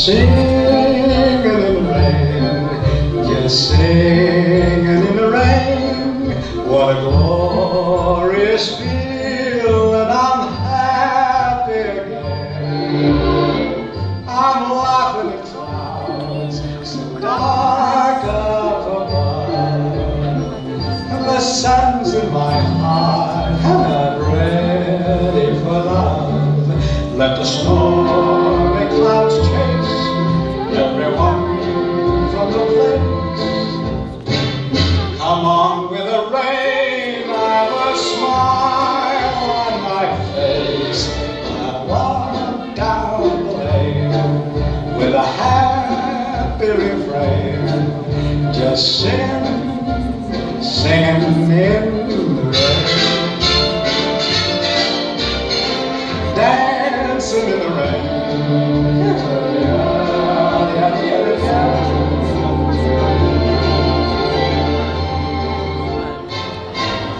singing in the rain, just singing in the rain. What a glorious feeling, I'm happy again. I'm laughing at clouds so dark up above, and the sun's in my heart, and I'm ready for love. Let the stormy clouds chase everyone from the place. Come on with the rain, I've a smile on my face. I walk down the lane with a happy refrain, just singing, singing in the rain, dancing in the rain.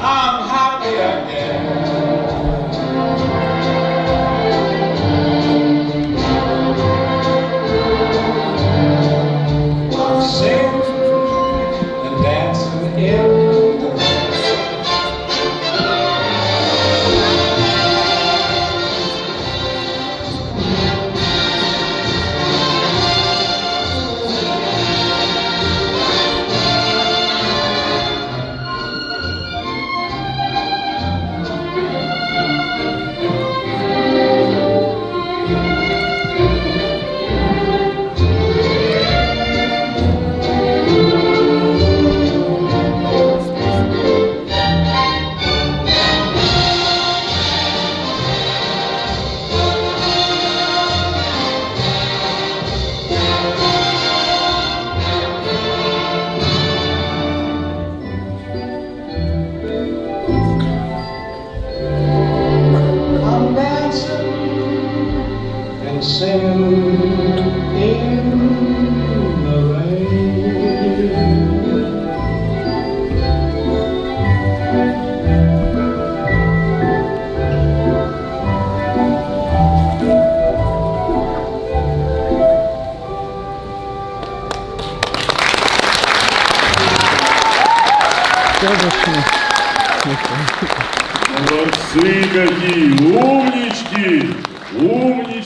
I'm happy again. I'm singing and dancing in the rain. Singing in the rain. Молодцы какие, умнички, умнички.